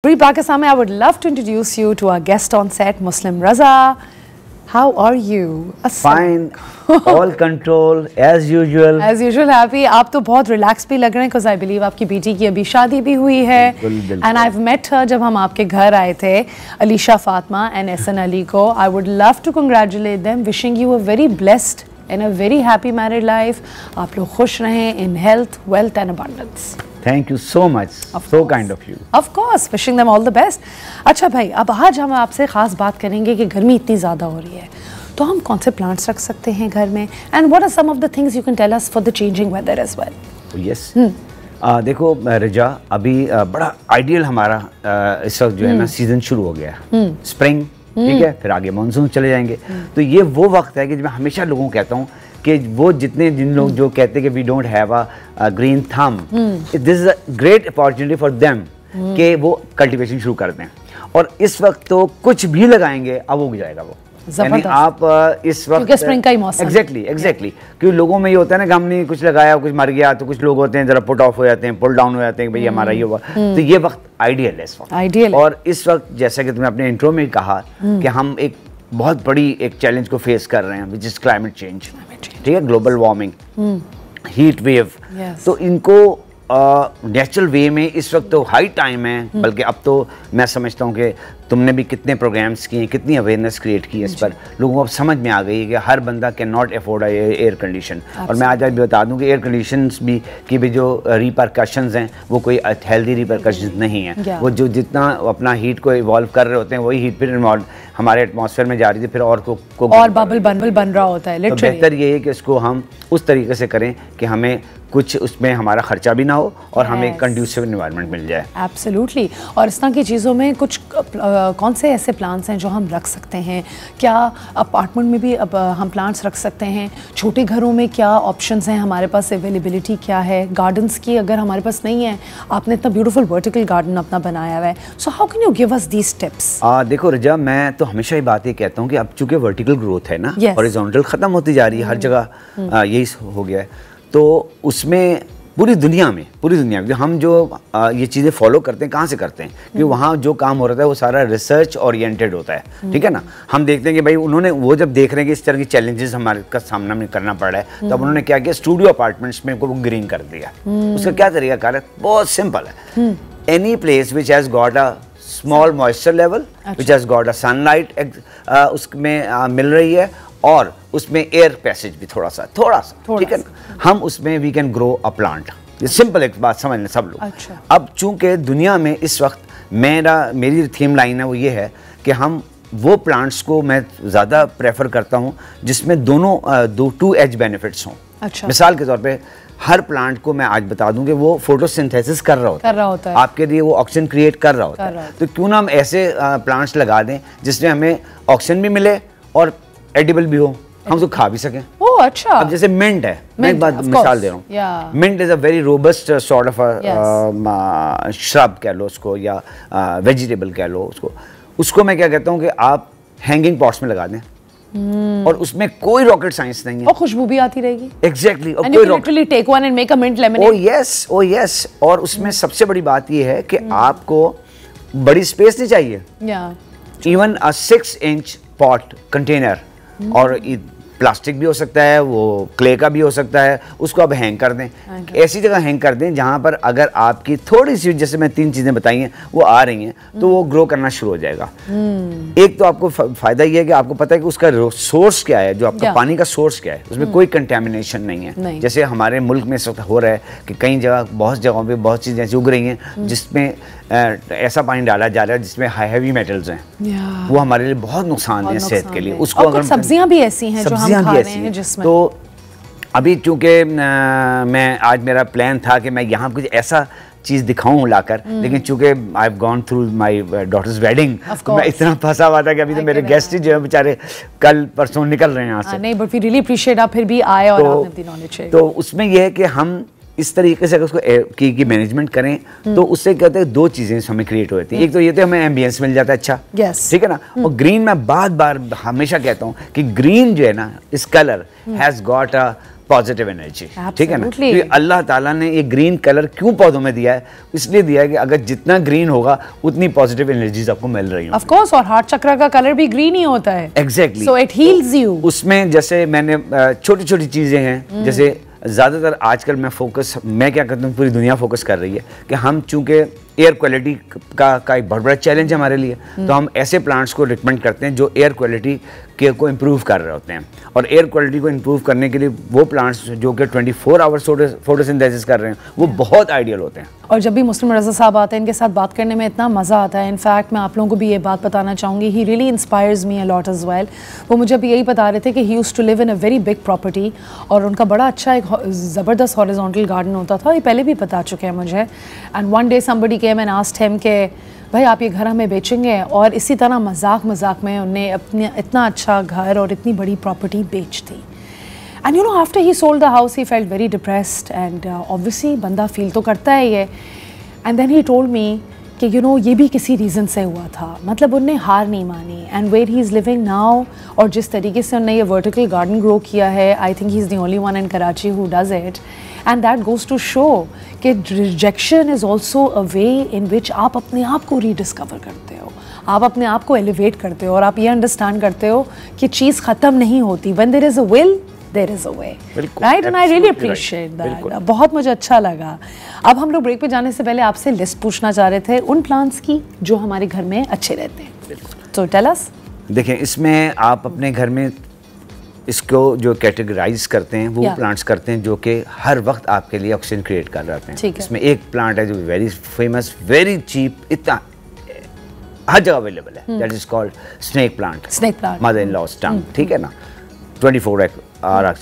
Pakistan, I would love to introduce you to our guest on set, Muslim Raza. How are you? Fine, all control as usual. As usual, happy. आप तो बहुत relax भी लग रहे हैं, because I believe आपकी बेटी की अभी शादी भी हुई है. And I've met her जब हम आपके घर आए थे, Alisha Fatma and Ehsan Ali को. I would love to congratulate them, wishing you a very blessed and a very happy married life. आप लोग खुश रहें in health, wealth and abundance. Thank you so much. So kind of you. Of course, wishing them all the best. अच्छा भाई, अब आज हम आपसे ख़ास बात करेंगे कि गर्मी इतनी ज़्यादा हो रही है, तो हम कौन से प्लांट्स रख सकते हैं घर में? And what are some of the things you can tell us for the changing weather as well? Yes. देखो रिजा, अभी बड़ा आइडियल हमारा इस वक्त जो है ना सीजन शुरू हो गया है. स्प्रिंग, ठीक है, फिर आगे मानसून चले जाएंगे. तो ये वो वक्त है कि मैं हमेशा लोगों को कहता हूँ कि वो जिन लोग जो कहते हैं कि we don't have a green thumb, this is a great opportunity for them कि वो कल्टीवेशन शुरू कर दें. और इस वक्त तो कुछ भी लगाएंगे अब उग जाएगा वो. यानी आप इस वक्त स्प्रिंग का ही मौसम. एग्जैक्टली क्योंकि लोगों में ये होता है ना कि हमने कुछ लगाया कुछ मर गया, तो कुछ लोग होते हैं जरा पुट ऑफ हो जाते हैं, पुल डाउन हो जाते हैं कि भाई हमारा ये हुआ. तो ये वक्त आइडियल है इस वक्त. आइडियल. और इस वक्त जैसा कि तुमने अपने इंट्रो में कहा कि हम एक बहुत बड़ी एक चैलेंज को फेस कर रहे हैं, विच इज क्लाइमेट चेंज. ठीक है, ग्लोबल वार्मिंग, हीट वेव. तो इनको नेचुरल वे में इस वक्त तो हाई टाइम है. बल्कि अब तो मैं समझता हूँ कि तुमने भी कितने प्रोग्राम्स किए, कितनी अवेयरनेस क्रिएट की है इस पर. लोगों को अब समझ में आ गई है कि हर बंदा can not afford air condition. और मैं आज भी बता दूं कि एयर कंडीशंस भी की भी जो रिपरकशंस हैं वो कोई हेल्दी रिपरकशंस नहीं है. वो जो जितना अपना हीट को इवॉल्व कर रहे होते हैं वही हीट फिर हमारे एटमॉस्फेयर में जा रही थी, फिर और और बबल बन रहा होता है. तो बेहतर ये है कि इसको हम उस तरीके से करें कि हमें कुछ उसमें हमारा खर्चा भी ना हो और हमें कंड्यूसिव एनवायरनमेंट मिल जाए. एब्सोल्युटली. और इस तरह की चीज़ों में कुछ कौन से ऐसे प्लांट्स हैं जो हम रख सकते हैं? क्या अपार्टमेंट में भी अब हम प्लांट्स रख सकते हैं? छोटे घरों में क्या ऑप्शंस हैं हमारे पास? अवेलेबिलिटी क्या है? गार्डन्स की अगर हमारे पास नहीं है, आपने इतना ब्यूटीफुल वर्टिकल गार्डन अपना बनाया हुआ है, so how can you give us these tips? देखो रिजा, मैं तो हमेशा ये बात ये कहता हूँ कि अब चूंकि वर्टिकल ग्रोथ है ना, हॉरिजॉन्टल ख़त्म होती जा रही है, हर जगह यही हो गया है. तो उसमें पूरी दुनिया में हम जो ये चीज़ें फॉलो करते हैं, कहाँ से करते हैं? क्योंकि वहाँ जो काम हो रहा है वो सारा रिसर्च ओरिएंटेड होता है. ठीक है ना. हम देखते हैं कि भाई उन्होंने वो जब देख रहे हैं कि इस तरह की चैलेंजेस हमारे का सामना में करना पड़ रहा है, तब उन्होंने क्या किया, स्टूडियो अपार्टमेंट्स में वो ग्रीन कर दिया. उसका क्या तरीका है? बहुत सिंपल है. Any place which has got a small moisture level, which has got a sunlight उसमें मिल रही है, और उसमें एयर पैसेज भी थोड़ा सा ठीक है ना, हम उसमें we can grow a plant. ये सिंपल एक बात समझ लें सब लोग. अब चूंकि दुनिया में इस वक्त मेरी थीम लाइन है वो ये है कि हम वो प्लांट्स को मैं ज़्यादा प्रेफर करता हूँ जिसमें दोनों टू एज बेनिफिट्स हों. मिसाल के तौर पे हर प्लांट को मैं आज बता दूं कि वो फोटोसिंथेसिस कर रहा होता है. आपके लिए वो ऑक्सीजन क्रिएट कर रहा होता है. तो क्यों ना हम ऐसे प्लांट्स लगा दें जिसमें हमें ऑक्सीजन भी मिले और एडिबल भी हो, हम तो खा भी सकें. ओह अच्छा. अब जैसे मिंट है, मैं एक बात मिसाल दे रहा हूँ. Mint is a very robust sort of shrub कह लो उसको, या वेजिटेबल कह लो उसको मैं क्या कहता हूँ कि आप हैंगिंग पॉट्स में लगा दें. और उसमें कोई रॉकेट साइंस नहीं है, और खुशबू भी आती रहेगी. Exactly. And you can literally take one and make a mint lemonade. Oh yes. और उसमें सबसे बड़ी बात ये है कि आपको बड़ी स्पेस नहीं चाहिए. इवन अ 6 इंच पॉट कंटेनर, और प्लास्टिक भी हो सकता है, वो क्ले का भी हो सकता है, उसको आप हैंग कर दें. ऐसी जगह हैंग कर दें जहाँ पर अगर आपकी थोड़ी सी, जैसे मैं 3 चीज़ें बताई हैं, वो आ रही हैं, तो वो ग्रो करना शुरू हो जाएगा. एक तो आपको फ़ायदा ये है कि आपको पता है कि उसका सोर्स क्या है, जो आपका पानी का सोर्स क्या है, उसमें कोई कंटेमिनेशन नहीं है. जैसे हमारे मुल्क में इस वक्त हो रहा है कि कई जगह बहुत जगहों पर बहुत चीज़ें ऐसी उग रही हैं जिसमें ऐसा पानी डाला जा रहा है जिसमें हैवी मेटल्स हैं. वो हमारे लिए बहुत नुकसान है सेहत के लिए. उसको अगर सब्जियां भी ऐसी हैं जो हम खा रहे हैं जिसमें, तो अभी चूंकि मैं आज मेरा प्लान था कि मैं यहाँ कुछ ऐसा चीज़ दिखाऊं लाकर, लेकिन चूंकि I have gone through my daughter's wedding, तो मैं इतना फंसा हुआ था कि अभी तो मेरे गेस्ट ही जो है बेचारे कल परसों निकल रहे हैं यहाँ से. नहीं, बट वी रियली अप्रिशिएट आप फिर भी आए और आपने अपनी नॉलेज शेयर. तो उसमें यह है कि हम इस तरीके से अगर उसको की मैनेजमेंट करें तो उससे क्या होता है, 2 चीज़ें हमें क्रिएट हो जाती हैं. एक तो ये तो हमें एम्बियंस मिल जाता है अच्छा. ठीक है ना. और ग्रीन, मैं बार बार हमेशा कहता हूँ कि ग्रीन जो है ना, इस colour has got a positive energy, ठीक है ना, क्योंकि अल्लाह ताला ने ये ग्रीन कलर क्यों पौधों में दिया है, इसलिए दिया है कि अगर जितना ग्रीन होगा उतनी पॉजिटिव एनर्जीज आपको मिल रही हैं। ऑफ कोर्स, और हार्ट चक्र का कलर भी ग्रीन ही होता है। Exactly, so it heels you. उसमें जैसे मैंने छोटी छोटी चीजें हैं, जैसे ज़्यादातर आजकल मैं क्या करता हूँ, पूरी दुनिया फोकस कर रही है कि हम चूंकि एयर क्वालिटी का एक बहुत बड़ा चैलेंज है हमारे लिए, तो हम ऐसे प्लांट्स को रिकमेंड करते हैं जो एयर क्वालिटी को इम्प्रूव कर रहे होते हैं। और एयर क्वालिटी को इम्प्रूव करने के लिए वो प्लांट्स जो कि 24 आवर्स फोटोसिंथेसिस कर रहे हैं वो बहुत आइडियल होते हैं। और जब भी मुस्लिम रज़ा साहब आते हैं, इनके साथ बात करने में इतना मज़ा आता है। इनफैक्ट मैं आप लोगों को भी ये बात बताना चाहूँगी, he really inspires me a lot as well. वो मुझे अभी यही बता रहे थे कि he used to live in a very big property, और उनका बड़ा अच्छा एक ज़बरदस्त हॉरिजॉन्टल गार्डन होता था। ये पहले भी बता चुके हैं मुझे। And one day somebody came and asked him कि भाई आप ये घर हमें बेचेंगे, और इसी तरह मजाक में उन्हें अपने इतना अच्छा घर और इतनी बड़ी प्रॉपर्टी बेच दी। And you know after he sold the house he felt very depressed, and obviously बंदा फील तो करता है ये। And then he told me कि यू नो ये भी किसी रीज़न से हुआ था, मतलब उनने हार नहीं मानी। And where he is living now, और जिस तरीके से उन्होंने ये वर्टिकल गार्डन ग्रो किया है, I think he is the only one in Karachi who does it. And that goes to show कि rejection is also a way in which आप अपने आप को रीडिस्कवर करते हो, आप अपने आप को एलिवेट करते हो, और आप ये अंडरस्टैंड करते हो कि चीज़ ख़त्म नहीं होती। When there is a will there is a way, right? And I really appreciate that. बहुत मुझे अच्छा लगा। अब हम लोग ब्रेक पे जाने से पहले आपसे लिस्ट पूछना चाह रहे थे उन प्लांट्स की जो हमारे घर में अच्छे रहते हैं। तो टेल अस। देखिए, इसमें आप अपने घर में इसको जो कैटेगराइज करते हैं वो प्लांट्स करते हैं जो कि हर वक्त आपके लिए ऑक्सीजन क्रिएट कर रहे हैं। इसमें एक प्लांट है जो वेरी फेमस, वेरी चीप, इतना हर जगह अवेलेबल है, that is called snake plant, mother in loss टंग, ठीक है ना, 24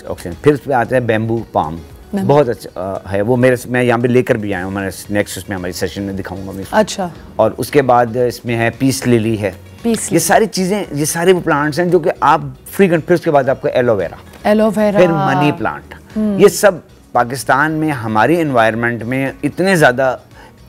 ऑक्सीजन। फिर उसमें आता है बैम्बू पाम, बहुत अच्छा है वो, मैं यहाँ पे लेकर भी आया हूँ, मैंने नेक्स्ट उसमें हमारी सेशन में दिखाऊंगा मैं। अच्छा। और उसके बाद इसमें है पीस लिली है, ये सारी चीजें, ये सारे वो प्लांट्स हैं जो कि आप फ्रीक्वेंट। फिर उसके बाद आपको एलोवेरा, फिर मनी प्लांट, ये सब पाकिस्तान में हमारी एनवायरनमेंट में इतने ज्यादा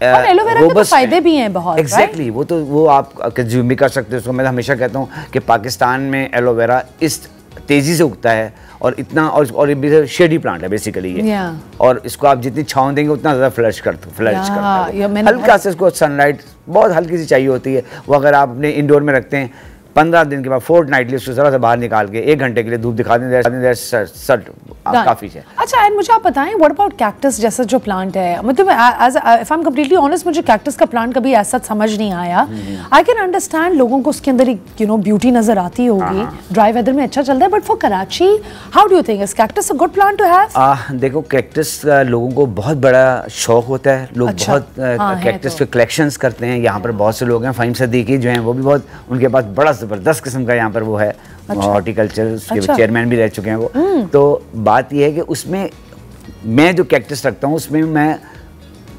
एलोवेरा के तो फायदे भी हैं बहुत। एग्जैक्टली, वो आप कंज्यूम भी कर सकते हो उसको। मैं हमेशा कहता हूँ कि पाकिस्तान में एलोवेरा इस तेजी से उगता है और इतना, और ये शेडी प्लांट है बेसिकली ये, और इसको आप जितनी छांव देंगे उतना ज़्यादा फ्लरिश करता है। हल्का से इसको सनलाइट बहुत हल्की सी चाहिए होती है। वो अगर आप अपने इंडोर में रखते हैं, 15 दिन के बाद फोर्टनाइटली उसको जरा से बाहर निकाल के 1 घंटे के लिए धूप दिखा दें, काफी है। अच्छा, एंड मुझे आप बताएं, व्हाट अबाउट कैक्टस जैसा जो प्लांट है? मतलब if I am completely honest, मुझे कैक्टस का प्लांट कभी ऐसा समझ नहीं आया। आई कैन अंडरस्टैंड लोगों को उसके अंदर एक ब्यूटी नजर आती होगी, ड्राई वेदर में अच्छा चलता है, but for Karachi how do you think is cactus a good plant to have? देखो, कैक्टस लोगों को बहुत बड़ा शौक होता है, लोग बहुत कैक्टस के कलेक्शंस करते हैं। यहाँ पर बहुत से लोग हैं, फ़हीम सदीकी जो हैं वो भी बहुत, उनके पास बड़ा ज़बरदस्त किस्म का यहाँ पर वो है, हॉर्टिकल्चर के चेयरमैन भी रह चुके हैं वो। तो बात यह है कि उसमें मैं जो कैक्टस रखता हूँ उसमें मैं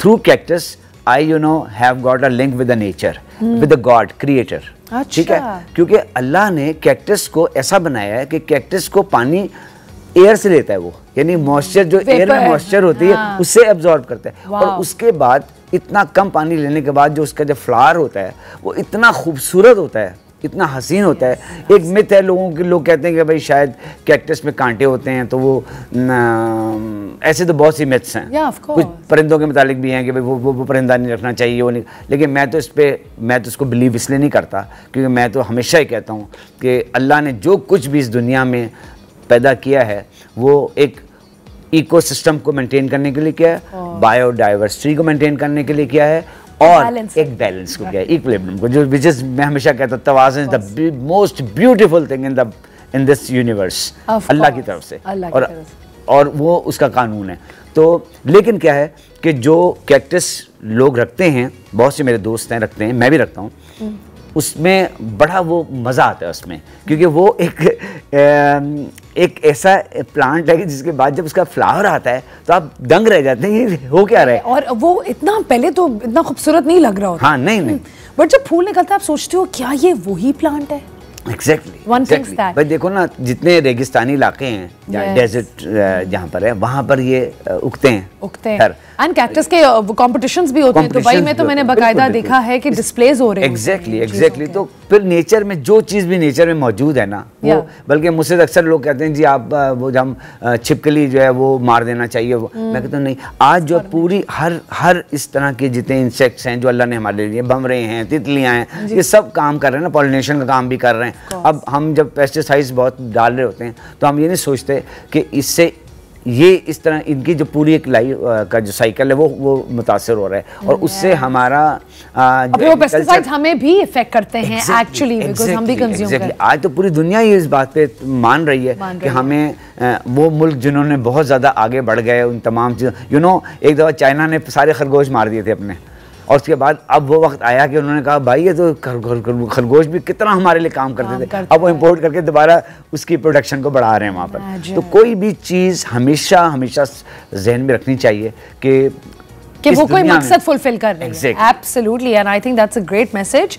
through cactus I have got a link with the nature, with the God creator, ठीक है? क्योंकि अल्लाह ने कैक्टस को ऐसा बनाया है कि कैक्टस को पानी एयर से लेता है वो, यानी मॉइस्चर जो एयर में मॉइस्चर होती है उससे एब्जॉर्ब करता है, और उसके बाद इतना कम पानी लेने के बाद जो उसका जो फ्लावर होता है वो इतना खूबसूरत होता है, इतना हसीन होता है। एक मिथ है लोग कहते हैं कि भाई शायद कैक्टस में कांटे होते हैं, तो वो ऐसे तो बहुत सी मिथ्स हैं। कुछ परिंदों के मुतालिक भी हैं कि भाई वो परिंदा नहीं रखना चाहिए, वो नहीं। लेकिन मैं तो इसको बिलीव इसलिए नहीं करता क्योंकि मैं तो हमेशा ही कहता हूँ कि अल्लाह ने जो कुछ भी इस दुनिया में पैदा किया है वो एक इकोसिस्टम को मेंटेन करने के लिए किया है, बायोडाइवर्सिटी को मेंटेन करने के लिए किया है, और एक बैलेंस को किया है, इक्विलिब्रियम को, जो विच इज, मैं हमेशा कहता हूँ, तवाज़ुन is the most beautiful thing in this universe, Allah की तरफ से, और वो उसका कानून है। तो लेकिन क्या है कि जो कैक्टस लोग रखते हैं, बहुत से मेरे दोस्त हैं रखते हैं, मैं भी रखता हूँ, उसमें बड़ा वो मज़ा आता है उसमें, क्योंकि वो एक ऐसा प्लांट है कि जिसके बाद जब उसका फ्लावर आता है तो आप दंग रह जाते हैं, ये हो क्या रहा है। और वो इतना पहले तो इतना खूबसूरत नहीं लग रहा होता। हाँ, नहीं, बट जब फूल निकलता है आप सोचते हो क्या ये वही प्लांट है? एग्जैक्टली भाई देखो ना, जितने रेगिस्तानी इलाके हैं, डेजर्ट जहाँ पर है, वहाँ पर ये उगते हैं एंड कैक्टस के कॉम्पिटिशंस भी होते हैं। दुबई में तो मैंने बाकायदा देखा है कि डिस्प्लेज हो रहे हैं। एग्जैक्टली तो फिर नेचर में जो चीज़ भी नेचर में मौजूद है ना, वो बल्कि मुझसे अक्सर लोग कहते हैं जी आप वो हम छिपकली जो है वो मार देना चाहिए, मैं कहता हूँ नहीं, आज जो पूरी हर इस तरह के जितने इंसेक्ट्स हैं जो अल्लाह ने हमारे लिए, भंवरे हैं, तितलियाँ हैं, ये सब काम कर रहे हैं ना, पॉलिनेशन का काम भी कर रहे हैं। अब हम जब पेस्टिसाइड्स बहुत डाल रहे होते हैं तो हम ये नहीं सोचते कि इससे ये इस तरह इनकी जो पूरी एक लाइफ का जो साइकिल है वो मुतासर हो रहा है, और उससे हमारा वो पेस्टिसाइड्स हमें भी इफेक्ट करते हैं एक्चुअली, बिकॉज़ हम भी कंज्यूम करते हैं। आज तो पूरी दुनिया ये इस बात पे मान रही है कि हमें वो मुल्क जिन्होंने बहुत ज़्यादा आगे बढ़ गए उन तमाम चीज़ों, एक दफ़ा चाइना ने सारे खरगोश मार दिए थे अपने, और उसके बाद अब वो वक्त आया कि उन्होंने कहा भाई ये तो खरगोश भी कितना हमारे लिए काम करते थे, अब वो इंपोर्ट करके दोबारा उसकी प्रोडक्शन को बढ़ा रहे हैं वहाँ पर। तो कोई भी चीज़ हमेशा जहन में रखनी चाहिए कि वो कोई मकसद फुलफिल कर रही है। Absolutely, and I think that's a great message.